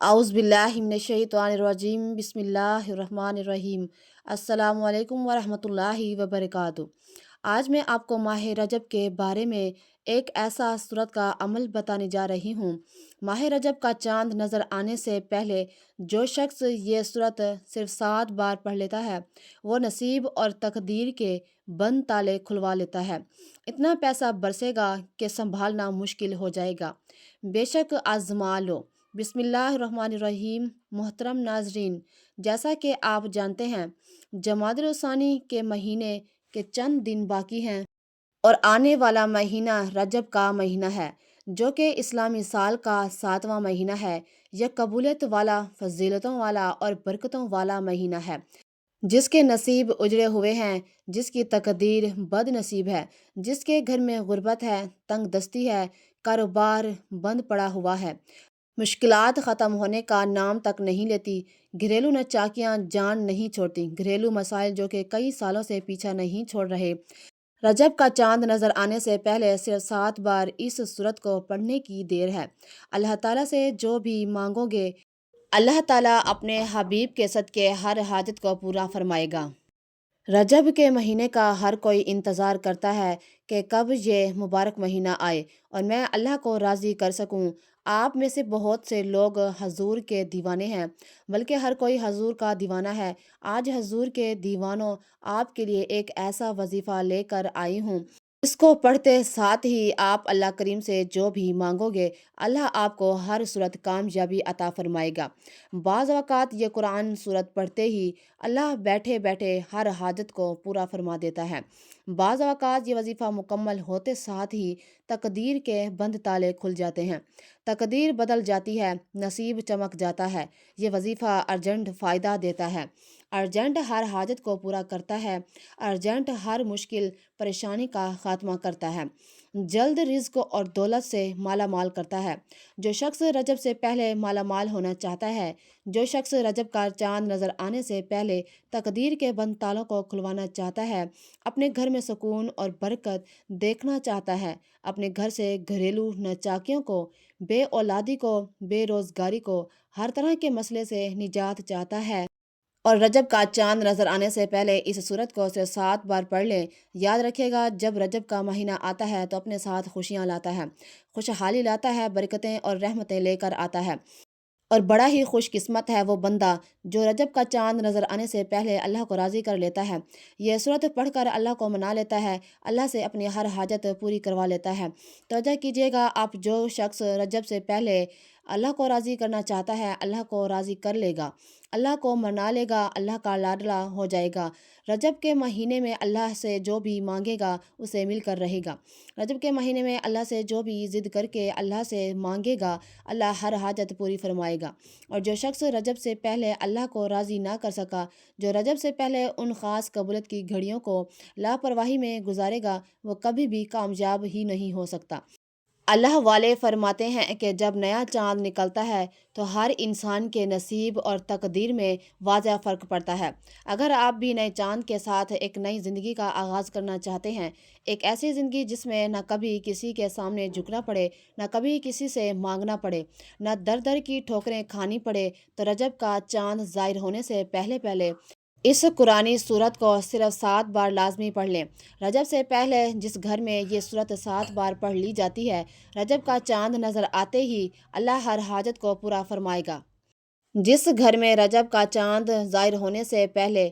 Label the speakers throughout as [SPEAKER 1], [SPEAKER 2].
[SPEAKER 1] اعوذ باللہ من الشیطان الرجیم بسم اللہ الرحمن الرحیم۔ السلام علیکم ورحمۃ اللہ وبرکاتہ۔ آج میں آپ کو ماہ رجب کے بارے میں ایک ایسا سورت کا عمل بتانے جا رہی ہوں۔ ماہ رجب کا چاند نظر آنے سے پہلے جو شخص یہ سورت صرف 7 بار پڑھ لیتا ہے وہ نصیب اور تقدیر کے بند تالے کھلوا لیتا ہے۔ اتنا پیسہ برسے گا کہ سنبھالنا مشکل ہو جائے گا۔ بے شک آزما لو۔ بسم اللہ الرحمن الرحیم۔ محترم ناظرین، جیسا کہ آپ جانتے ہیں جمادی الثانی کے مہینے کے چند دن باقی ہیں اور آنے والا مہینہ رجب کا مہینہ ہے جو کہ اسلامی سال کا 7واں مہینہ ہے۔ یہ قبولیت والا، فضیلتوں والا اور برکتوں والا مہینہ ہے۔ جس کے نصیب اجڑے ہوئے ہیں، جس کی تقدیر بد نصیب ہے، جس کے گھر میں غربت ہے، تنگ دستی ہے، کاروبار بند پڑا ہوا ہے، مشکلات ختم ہونے کا نام تک نہیں لیتی، گھریلو نچاکیاں جان نہیں چھوڑتی، گھریلو مسائل جو کہ کئی سالوں سے پیچھا نہیں چھوڑ رہے۔ رجب کا چاند نظر آنے سے پہلے صرف 7 بار اس سورت کو پڑھنے کی دیر ہے۔ اللہ تعالیٰ سے جو بھی مانگو گے اللہ تعالیٰ اپنے حبیب کے صدقے ہر حاجت کو پورا فرمائے گا۔ رجب کے مہینے کا ہر کوئی انتظار کرتا ہے کہ کب یہ مبارک مہینہ آئے اور میں اللہ کو راضی کر سکوں۔ آپ میں سے بہت سے لوگ حضور کے دیوانے ہیں، بلکہ ہر کوئی حضور کا دیوانہ ہے۔ آج حضور کے دیوانوں آپ کے لیے ایک ایسا وظیفہ لے کر آئی ہوں، اس کو پڑھتے ساتھ ہی آپ اللہ کریم سے جو بھی مانگو گے اللہ آپ کو ہر صورت کامیابی عطا فرمائے گا۔ بعض اوقات یہ قرآن صورت پڑھتے ہی اللہ بیٹھے بیٹھے ہر حاجت کو پورا فرما دیتا ہے۔ بعض اوقات یہ وظیفہ مکمل ہوتے ساتھ ہی تقدیر کے بند تالے کھل جاتے ہیں، تقدیر بدل جاتی ہے، نصیب چمک جاتا ہے۔ یہ وظیفہ ارجنٹ فائدہ دیتا ہے، ارجنٹ ہر حاجت کو پورا کرتا ہے، ارجنٹ ہر مشکل پریشانی کا خاتمہ کرتا ہے، جلد رزق اور دولت سے مالا مال کرتا ہے۔ جو شخص رجب سے پہلے مالا مال ہونا چاہتا ہے، جو شخص رجب کا چاند نظر آنے سے پہلے تقدیر کے بند تالوں کو کھلوانا چاہتا ہے، اپنے گھر میں سکون اور برکت دیکھنا چاہتا ہے، اپنے گھر سے گھریلو نچاکیوں کو، بے اولادی کو، بے روزگاری کو، ہر طرح کے مسئلے سے نجات چاہتا ہے اور رجب کا چاند نظر آنے سے پہلے اس سورت کو صرف 7 بار پڑھ لیں۔ یاد رکھے گا، جب رجب کا مہینہ آتا ہے تو اپنے ساتھ خوشیاں لاتا ہے، خوشحالی لاتا ہے، برکتیں اور رحمتیں لے کر آتا ہے، اور بڑا ہی خوش قسمت ہے وہ بندہ جو رجب کا چاند نظر آنے سے پہلے اللہ کو راضی کر لیتا ہے، یہ سورت پڑھ کر اللہ کو منا لیتا ہے، اللہ سے اپنی ہر حاجت پوری کروا لیتا ہے۔ توجہ کیجیے گا، آپ جو شخص رجب سے پہلے اللہ کو راضی کرنا چاہتا ہے اللہ کو راضی کر لے گا، اللہ کو منا لے گا، اللہ کا لاڈلا ہو جائے گا۔ رجب کے مہینے میں اللہ سے جو بھی مانگے گا اسے مل کر رہے گا۔ رجب کے مہینے میں اللہ سے جو بھی ضد کر کے اللہ سے مانگے گا اللہ ہر حاجت پوری فرمائے گا۔ اور جو شخص رجب سے پہلے اللہ کو راضی نہ کر سکا، جو رجب سے پہلے ان خاص قبولیت کی گھڑیوں کو لاپرواہی میں گزارے گا، وہ کبھی بھی کامیاب ہی نہیں ہو سکتا۔ اللہ والے فرماتے ہیں کہ جب نیا چاند نکلتا ہے تو ہر انسان کے نصیب اور تقدیر میں واضح فرق پڑتا ہے۔ اگر آپ بھی نئے چاند کے ساتھ ایک نئی زندگی کا آغاز کرنا چاہتے ہیں، ایک ایسی زندگی جس میں نہ کبھی کسی کے سامنے جھکنا پڑے، نہ کبھی کسی سے مانگنا پڑے، نہ در در کی ٹھوکریں کھانی پڑے، تو رجب کا چاند ظاہر ہونے سے پہلے پہلے اس قرآنی سورت کو صرف 7 بار لازمی پڑھ لیں۔ رجب سے پہلے جس گھر میں یہ سورت 7 بار پڑھ لی جاتی ہے، رجب کا چاند نظر آتے ہی اللہ ہر حاجت کو پورا فرمائے گا۔ جس گھر میں رجب کا چاند ظاہر ہونے سے پہلے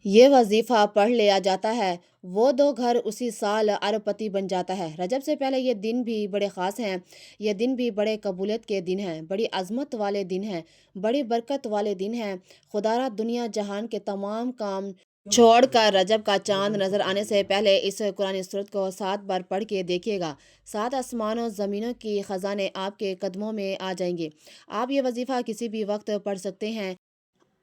[SPEAKER 1] یہ وظیفہ پڑھ لیا جاتا ہے، وہ 2 گھر اسی سال ارب پتی بن جاتا ہے۔ رجب سے پہلے یہ دن بھی بڑے خاص ہیں، یہ دن بھی بڑے قبولیت کے دن ہیں، بڑی عظمت والے دن ہیں، بڑی برکت والے دن ہیں۔ خدا را دنیا جہان کے تمام کام چھوڑ کر رجب کا چاند نظر آنے سے پہلے اس قرآن صورت کو 7 بار پڑھ کے دیکھیے گا، 7 آسمانوں زمینوں کی خزانے آپ کے قدموں میں آ جائیں گے۔ آپ یہ وظیفہ کسی بھی وقت پڑھ سکتے ہیں،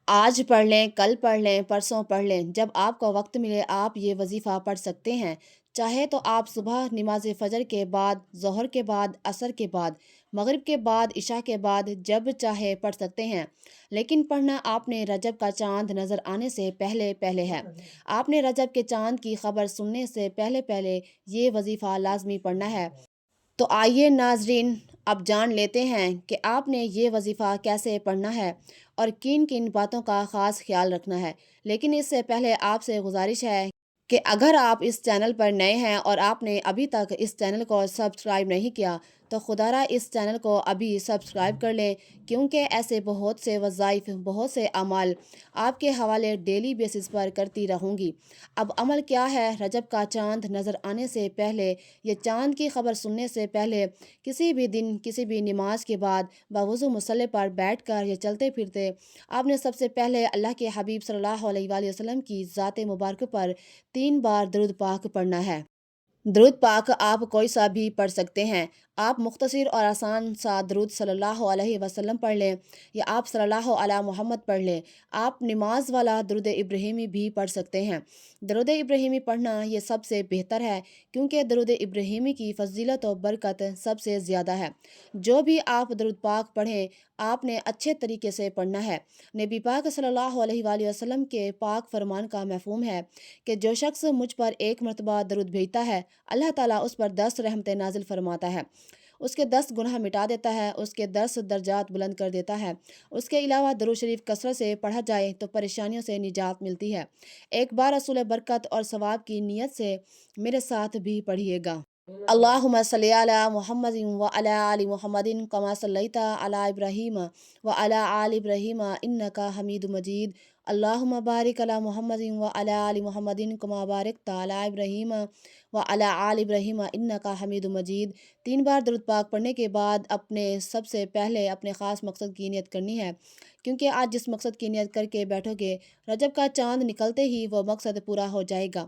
[SPEAKER 1] آج پڑھ لیں، کل پڑھ لیں، پرسوں پڑھ لیں، جب آپ کو وقت ملے آپ یہ وظیفہ پڑھ سکتے ہیں۔ چاہے تو آپ صبح نماز فجر کے بعد، ظہر کے بعد، عصر کے بعد، مغرب کے بعد، عشاء کے بعد، جب چاہے پڑھ سکتے ہیں، لیکن پڑھنا آپ نے رجب کا چاند نظر آنے سے پہلے پہلے ہے۔ آپ نے رجب کے چاند کی خبر سننے سے پہلے پہلے یہ وظیفہ لازمی پڑھنا ہے۔ تو آئیے ناظرین، اب جان لیتے ہیں کہ آپ نے یہ وظیفہ کیسے پڑھنا ہے اور کن کن باتوں کا خاص خیال رکھنا ہے۔ لیکن اس سے پہلے آپ سے گزارش ہے کہ اگر آپ اس چینل پر نئے ہیں اور آپ نے ابھی تک اس چینل کو سبسکرائب نہیں کیا تو خدا را اس چینل کو ابھی سبسکرائب کر لیں، کیونکہ ایسے بہت سے وظائف، بہت سے اعمال آپ کے حوالے ڈیلی بیسس پر کرتی رہوں گی۔ اب عمل کیا ہے؟ رجب کا چاند نظر آنے سے پہلے یا چاند کی خبر سننے سے پہلے کسی بھی دن کسی بھی نماز کے بعد باوضو مصلی پر بیٹھ کر یا چلتے پھرتے آپ نے سب سے پہلے اللہ کے حبیب صلی اللہ علیہ وآلہ وسلم کی ذات مبارک پر 3 بار درود پاک پڑھنا ہے۔ درود پاک آپ کوئی سا بھی پڑھ سکتے ہیں۔ آپ مختصر اور آسان سا درود صلی اللہ علیہ وسلم پڑھ لیں یا آپ صلی اللہ علیہ محمد پڑھ لیں۔ آپ نماز والا درود ابراہیمی بھی پڑھ سکتے ہیں۔ درود ابراہیمی پڑھنا یہ سب سے بہتر ہے، کیونکہ درود ابراہیمی کی فضیلت و برکت سب سے زیادہ ہے۔ جو بھی آپ درود پاک پڑھیں آپ نے اچھے طریقے سے پڑھنا ہے۔ نبی پاک صلی اللہ علیہ وآلہ وسلم کے پاک فرمان کا مفہوم ہے کہ جو شخص مجھ پر 1 مرتبہ درود بھیجتا ہے اللہ تعالیٰ اس پر 10 رحمتیں نازل فرماتا ہے، اس کے 10 گناہ مٹا دیتا ہے، اس کے 10 درجات بلند کر دیتا ہے۔ اس کے علاوہ درود شریف کثرت سے پڑھا جائے تو پریشانیوں سے نجات ملتی ہے۔ ایک بار حصول برکت اور ثواب کی نیت سے میرے ساتھ بھی پڑھیے گا۔ اللہم صلی علی محمد وعلی آل محمد کما صلیت علی ابراہیم وعلی آل ابراہیم انکا حمید مجید۔ اللہم بارک علی محمد وعلی آل محمد کما بارکت علی ابراہیم وعلی آل ابراہیم انکا حمید مجید۔ 3 بار درود پاک پڑھنے کے بعد اپنے سب سے پہلے اپنے خاص مقصد کی نیت کرنی ہے، کیونکہ آج جس مقصد کی نیت کر کے بیٹھو گے رجب کا چاند نکلتے ہی وہ مقصد پورا ہو جائے گا۔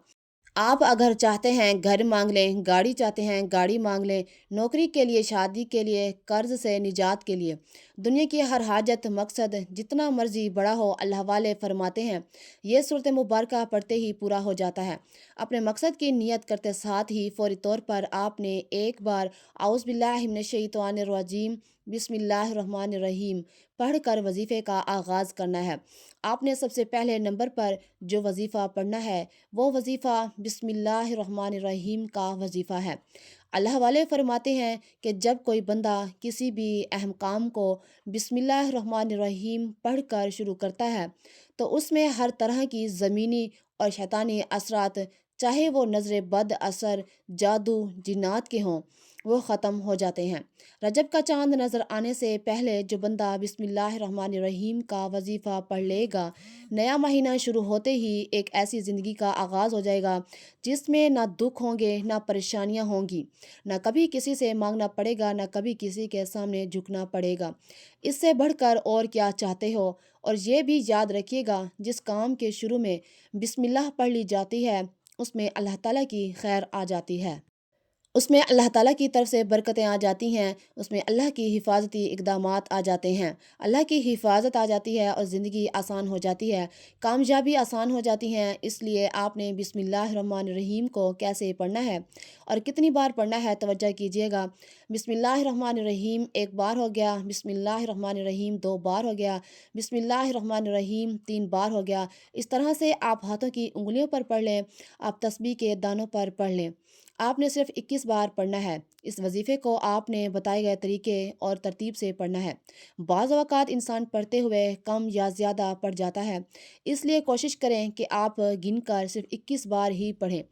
[SPEAKER 1] آپ اگر چاہتے ہیں گھر مانگ لیں، گاڑی چاہتے ہیں گاڑی مانگ لیں، نوکری کے لیے، شادی کے لیے، قرض سے نجات کے لیے، دنیا کی ہر حاجت، مقصد جتنا مرضی بڑا ہو اللہ والے فرماتے ہیں یہ صورت مبارکہ پڑھتے ہی پورا ہو جاتا ہے۔ اپنے مقصد کی نیت کرتے ساتھ ہی فوری طور پر آپ نے ایک بار اعوذ باللہ من الشیطان الرجیم بسم اللہ الرحمن الرحیم پڑھ کر وظیفے کا آغاز کرنا ہے۔ آپ نے سب سے پہلے نمبر پر جو وظیفہ پڑھنا ہے وہ وظیفہ بسم اللہ الرحمن الرحیم کا وظیفہ ہے۔ اللہ والے فرماتے ہیں کہ جب کوئی بندہ کسی بھی اہم کام کو بسم اللہ الرحمن الرحیم پڑھ کر شروع کرتا ہے تو اس میں ہر طرح کی زمینی اور شیطانی اثرات، چاہے وہ نظر بد اثر، جادو، جنات کے ہوں، وہ ختم ہو جاتے ہیں۔ رجب کا چاند نظر آنے سے پہلے جو بندہ بسم اللہ الرحمن الرحیم کا وظیفہ پڑھ لے گا، نیا مہینہ شروع ہوتے ہی ایک ایسی زندگی کا آغاز ہو جائے گا جس میں نہ دکھ ہوں گے، نہ پریشانیاں ہوں گی، نہ کبھی کسی سے مانگنا پڑے گا، نہ کبھی کسی کے سامنے جھکنا پڑے گا۔ اس سے بڑھ کر اور کیا چاہتے ہو؟ اور یہ بھی یاد رکھیے گا جس کام کے شروع میں بسم اللہ پڑھ لی جاتی ہے اس میں اللہ تعالیٰ کی خیر آ جاتی ہے، اس میں اللہ تعالیٰ کی طرف سے برکتیں آ جاتی ہیں، اس میں اللہ کی حفاظتی اقدامات آ جاتے ہیں، اللہ کی حفاظت آ جاتی ہے اور زندگی آسان ہو جاتی ہے، کامیابی آسان ہو جاتی ہیں۔ اس لیے آپ نے بسم اللہ الرحمن الرحیم کو کیسے پڑھنا ہے اور کتنی بار پڑھنا ہے توجہ کیجیے گا۔ بسم اللہ الرحمن الرحیم 1 بار ہو گیا، بسم اللہ الرحمن الرحیم 2 بار ہو گیا، بسم اللہ الرحمن الرحیم 3 بار ہو گیا۔ اس طرح سے آپ ہاتھوں کی انگلیوں پر پڑھ لیں، آپ تسبیح کے دانوں پر پڑھ لیں۔ آپ نے صرف 21 بار پڑھنا ہے۔ اس وظیفے کو آپ نے بتائے گئے طریقے اور ترتیب سے پڑھنا ہے۔ بعض اوقات انسان پڑھتے ہوئے کم یا زیادہ پڑھ جاتا ہے، اس لیے کوشش کریں کہ آپ گن کر صرف 21 بار ہی پڑھیں۔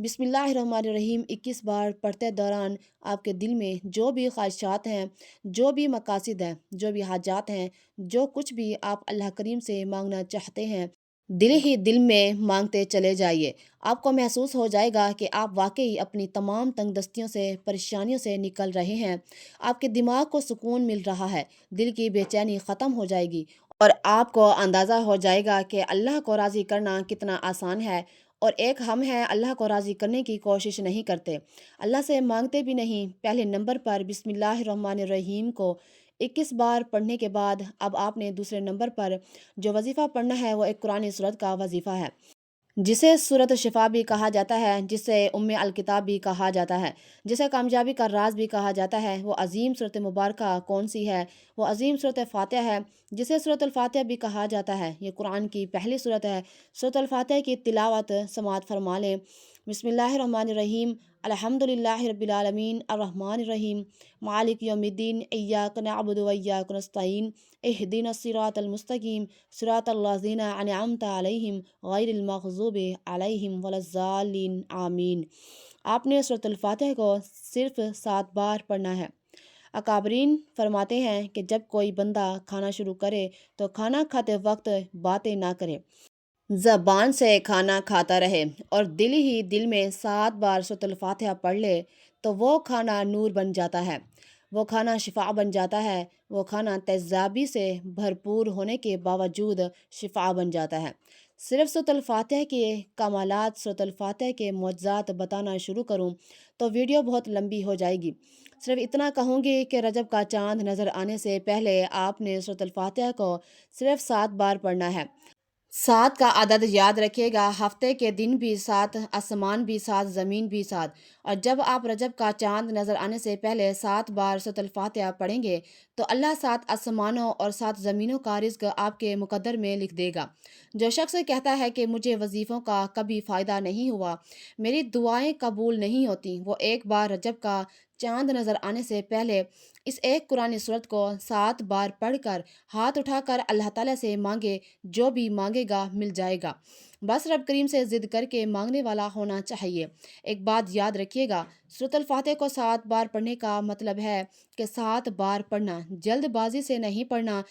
[SPEAKER 1] بسم اللہ الرحمن الرحیم 21 بار پڑھتے دوران آپ کے دل میں جو بھی خواہشات ہیں، جو بھی مقاصد ہیں، جو بھی حاجات ہیں، جو کچھ بھی آپ اللہ کریم سے مانگنا چاہتے ہیں، دل ہی دل میں مانگتے چلے جائیے۔ آپ کو محسوس ہو جائے گا کہ آپ واقعی اپنی تمام تنگ دستیوں سے، پریشانیوں سے نکل رہے ہیں، آپ کے دماغ کو سکون مل رہا ہے، دل کی بے چینی ختم ہو جائے گی اور آپ کو اندازہ ہو جائے گا کہ اللہ کو راضی کرنا کتنا آسان ہے۔ اور ایک ہم ہیں اللہ کو راضی کرنے کی کوشش نہیں کرتے، اللہ سے مانگتے بھی نہیں۔ پہلے نمبر پر بسم اللہ الرحمن الرحیم کو 21 بار پڑھنے کے بعد اب آپ نے دوسرے نمبر پر جو وظیفہ پڑھنا ہے وہ ایک قرآن سورت کا وظیفہ ہے، جسے سورت شفا بھی کہا جاتا ہے، جسے الکتاب بھی کہا جاتا ہے، جسے کامیابی کا راز بھی کہا جاتا ہے۔ وہ عظیم سورت مبارکہ کون سی ہے؟ وہ عظیم سورت فاتحہ ہے، جسے سورت الفاتحہ بھی کہا جاتا ہے۔ یہ قرآن کی پہلی سورت ہے۔ سورت الفاتحہ کی تلاوت سماعت فرما لیں۔ بسم اللہ الرحمن الرحیم، الحمد للہ رب العالمین الرحمن الرحیم مالک یوم الدین، ایاک نعبد و ایاک نستعین، اہدنا الصراط المستقیم صراط الذین انعمت علیہم غیر المغضوب علیہم ولا الضالین، آمین۔ آپ نے سورۃ الفاتحہ کو صرف 7 بار پڑھنا ہے۔ اکابرین فرماتے ہیں کہ جب کوئی بندہ کھانا شروع کرے تو کھانا کھاتے وقت باتیں نہ کرے، زبان سے کھانا کھاتا رہے اور دل ہی دل میں 7 بار سورۃ الفاتحہ پڑھ لے تو وہ کھانا نور بن جاتا ہے، وہ کھانا شفا بن جاتا ہے، وہ کھانا تیزابی سے بھرپور ہونے کے باوجود شفا بن جاتا ہے۔ صرف سورۃ الفاتحہ کے کمالات، سورۃ الفاتحہ کے معجزات بتانا شروع کروں تو ویڈیو بہت لمبی ہو جائے گی۔ صرف اتنا کہوں گی کہ رجب کا چاند نظر آنے سے پہلے آپ نے سورۃ الفاتحہ کو صرف 7 بار پڑھنا ہے۔ 7 کا عدد یاد رکھیے گا، ہفتے کے دن بھی 7، آسمان بھی 7، زمین بھی 7۔ اور جب آپ رجب کا چاند نظر آنے سے پہلے 7 بار سورۃ الفاتحہ پڑھیں گے تو اللہ 7 آسمانوں اور 7 زمینوں کا رزق آپ کے مقدر میں لکھ دے گا۔ جو شخص کہتا ہے کہ مجھے وظیفوں کا کبھی فائدہ نہیں ہوا، میری دعائیں قبول نہیں ہوتی، وہ ایک بار رجب کا چاند نظر آنے سے پہلے اس ایک قرآن سورت کو 7 بار پڑھ کر ہاتھ اٹھا کر اللہ تعالیٰ سے مانگے، جو بھی مانگے گا مل جائے گا۔ بس رب کریم سے ضد کر کے مانگنے والا ہونا چاہیے۔ ایک بات یاد رکھیے گا، سورۃ الفاتحہ کو 7 بار پڑھنے کا مطلب ہے کہ 7 بار پڑھنا، جلد بازی سے نہیں پڑھنا،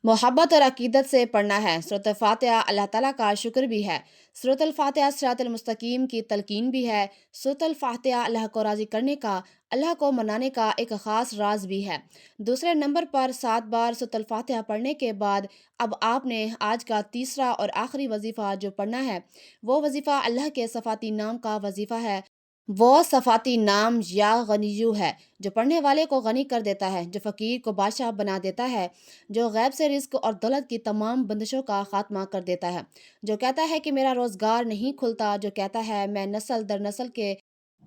[SPEAKER 1] محبت اور عقیدت سے پڑھنا ہے۔ سورۃ الفاتحہ اللہ تعالیٰ کا شکر بھی ہے، سورۃ الفاتحہ صراط المستقیم کی تلقین بھی ہے، سورۃ الفاتحہ اللہ کو راضی کرنے کا، اللہ کو منانے کا ایک خاص راز بھی ہے۔ دوسرے نمبر پر 7 بار سورۃ الفاتحہ پڑھنے کے بعد اب آپ نے آج کا تیسرا اور آخری وظیفہ جو پڑھنا ہے، وہ وظیفہ اللہ کے صفاتی نام کا وظیفہ ہے۔ وہ صفاتی نام یا غنیو ہے، جو پڑھنے والے کو غنی کر دیتا ہے، جو فقیر کو بادشاہ بنا دیتا ہے، جو غیب سے رزق اور دولت کی تمام بندشوں کا خاتمہ کر دیتا ہے، جو کہتا ہے کہ میرا روزگار نہیں کھلتا، جو کہتا ہے میں نسل در نسل کے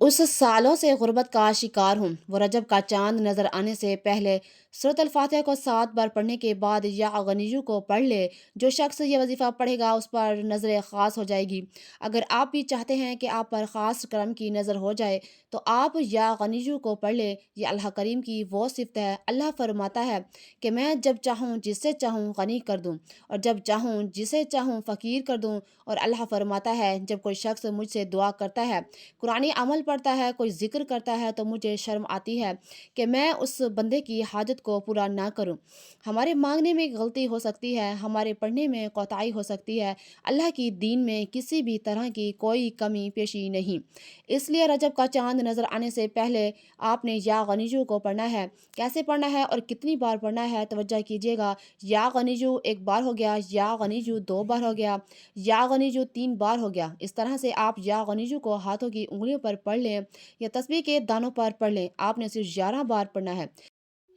[SPEAKER 1] اس سالوں سے غربت کا شکار ہوں۔ وہ رجب کا چاند نظر آنے سے پہلے سورۃ الفاتحہ کو 7 بار پڑھنے کے بعد یا غنیو کو پڑھ لے۔ جو شخص یہ وظیفہ پڑھے گا اس پر نظر خاص ہو جائے گی۔ اگر آپ بھی چاہتے ہیں کہ آپ پر خاص کرم کی نظر ہو جائے تو آپ یا غنیو کو پڑھ لے۔ یہ اللہ کریم کی وہ صفت ہے۔ اللہ فرماتا ہے کہ میں جب چاہوں جسے چاہوں غنی کر دوں اور جب چاہوں جسے چاہوں فقیر کر دوں۔ اور اللہ فرماتا ہے جب کوئی شخص مجھ سے دعا کرتا ہے، قرآنی عمل پڑھتا ہے، کوئی ذکر کرتا ہے تو مجھے شرم آتی ہے کہ میں اس بندے کی حاجت کو پورا نہ کروں۔ ہمارے مانگنے میں غلطی ہو سکتی ہے، ہمارے پڑھنے میں کوتاہی ہو سکتی ہے، اللہ کی دین میں کسی بھی طرح کی کوئی کمی پیشی نہیں۔ اس لیے رجب کا چاند نظر آنے سے پہلے آپ نے یا غنیجو کو پڑھنا ہے۔ کیسے پڑھنا ہے اور کتنی بار پڑھنا ہے، توجہ کیجیے گا۔ یا غنیجو 1 بار ہو گیا، یا غنیجو 2 بار ہو گیا، یا غنیجو 3 بار ہو گیا۔ اس طرح سے آپ یا غنیجو کو ہاتھوں کی انگلیوں پر پڑھ لیں یا تسبیح کے دانوں پر پڑھ لیں۔ آپ نے صرف 11 بار پڑھنا ہے۔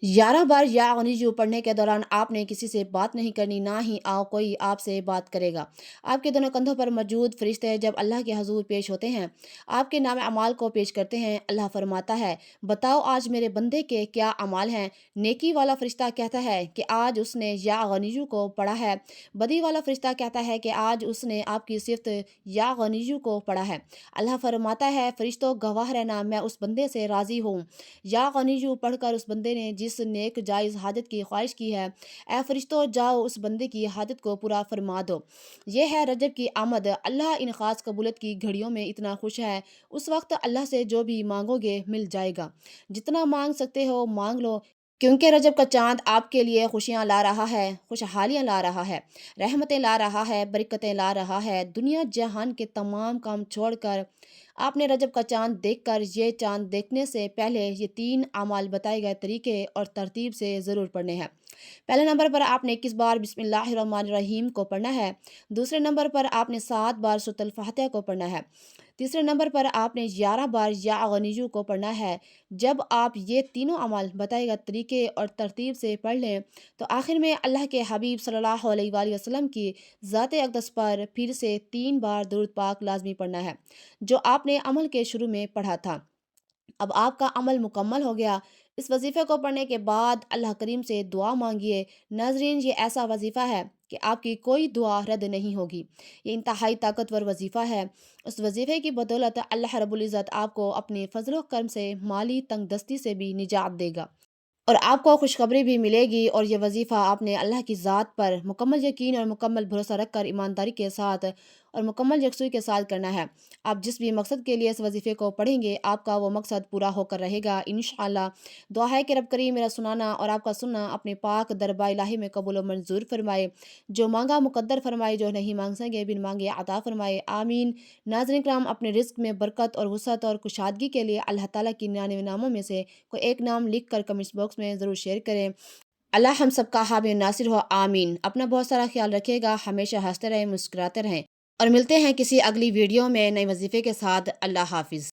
[SPEAKER 1] 11 بار یا غنیجو پڑھنے کے دوران آپ نے کسی سے بات نہیں کرنی، نہ ہی کوئی آپ سے بات کرے گا۔ آپ کے دونوں کندھوں پر موجود فرشتے جب اللہ کے حضور پیش ہوتے ہیں، آپ کے نام اعمال کو پیش کرتے ہیں۔ اللہ فرماتا ہے بتاؤ آج میرے بندے کے کیا اعمال ہیں۔ نیکی والا فرشتہ کہتا ہے کہ آج اس نے یا غنیجو کو پڑھا ہے۔ بدی والا فرشتہ کہتا ہے کہ آج اس نے آپ کی صفت یا غنیجو کو پڑھا ہے۔ اللہ فرماتا ہے فرشتوں گواہ رہنا، میں اس بندے سے راضی ہوں۔ یا غنیجو پڑھ کر اس بندے نے جس نیک جائز حاجت کی خواہش کی ہے، اے فرشتوں جاؤ اس بندے کی حاجت کو پورا فرما دو۔ یہ ہے رجب کی آمد۔ اللہ ان خاص قبولیت کی گھڑیوں میں اتنا خوش ہے، اس وقت اللہ سے جو بھی مانگو گے مل جائے گا۔ جتنا مانگ سکتے ہو مانگ لو، کیونکہ رجب کا چاند آپ کے لیے خوشیاں لا رہا ہے، خوشحالیاں لا رہا ہے، رحمتیں لا رہا ہے، برکتیں لا رہا ہے۔ دنیا جہان کے تمام کام چھوڑ کر آپ نے رجب کا چاند دیکھ کر، یہ چاند دیکھنے سے پہلے یہ 3 اعمال بتائے گئے طریقے اور ترتیب سے ضرور پڑھنے ہیں۔ پہلے نمبر پر آپ نے 21 بار بسم اللہ الرحمن الرحیم کو پڑھنا ہے۔ دوسرے نمبر پر آپ نے 7 بار سورۃ الفاتحہ کو پڑھنا ہے۔ تیسرے نمبر پر آپ نے 11 بار یا غنیجو کو پڑھنا ہے۔ جب آپ یہ تینوں اعمال بتائے گئے طریقے اور ترتیب سے پڑھ لیں تو آخر میں اللہ کے حبیب صلی اللہ علیہ وآلہ وسلم کی ذات اقدس پر پھر سے 3 بار درود پاک لازمی پڑھنا ہے، جو آپ نے عمل کے شروع میں پڑھا تھا۔ اب آپ کا عمل مکمل ہو گیا۔ اس وظیفے کو پڑھنے کے بعد اللہ کریم سے دعا مانگیے۔ ناظرین، یہ ایسا وظیفہ ہے کہ آپ کی کوئی دعا رد نہیں ہوگی۔ یہ انتہائی طاقتور وظیفہ ہے۔ اس وظیفے کی بدولت اللہ رب العزت آپ کو اپنے فضل و کرم سے مالی تنگ دستی سے بھی نجات دے گا، اور آپ کو خوشخبری بھی ملے گی۔ اور یہ وظیفہ آپ نے اللہ کی ذات پر مکمل یقین اور مکمل بھروسہ رکھ کر ایمانداری کے ساتھ اور مکمل یکسوئی کے ساتھ کرنا ہے۔ آپ جس بھی مقصد کے لیے اس وظیفے کو پڑھیں گے، آپ کا وہ مقصد پورا ہو کر رہے گا انشاءاللہ۔ دعا ہے کہ رب کریم میرا سنانا اور آپ کا سننا اپنے پاک دربار الہی میں قبول و منظور فرمائے، جو مانگا مقدر فرمائے، جو نہیں مانگ سکے بن مانگے عطا فرمائے، آمین۔ ناظرین کرام، اپنے رزق میں برکت اور وسعت اور کشادگی کے لیے اللہ تعالیٰ کی 99 ناموں میں سے کوئی ایک نام لکھ کر کمنٹس باکس میں ضرور شیئر کریں۔ اللہ ہم سب کا حامی ناصر ہو، آمین۔ اپنا بہت سارا خیال رکھیے گا، ہمیشہ ہنستے رہیں، مسکراتے رہیں، اور ملتے ہیں کسی اگلی ویڈیو میں نئے وظیفے کے ساتھ۔ اللہ حافظ۔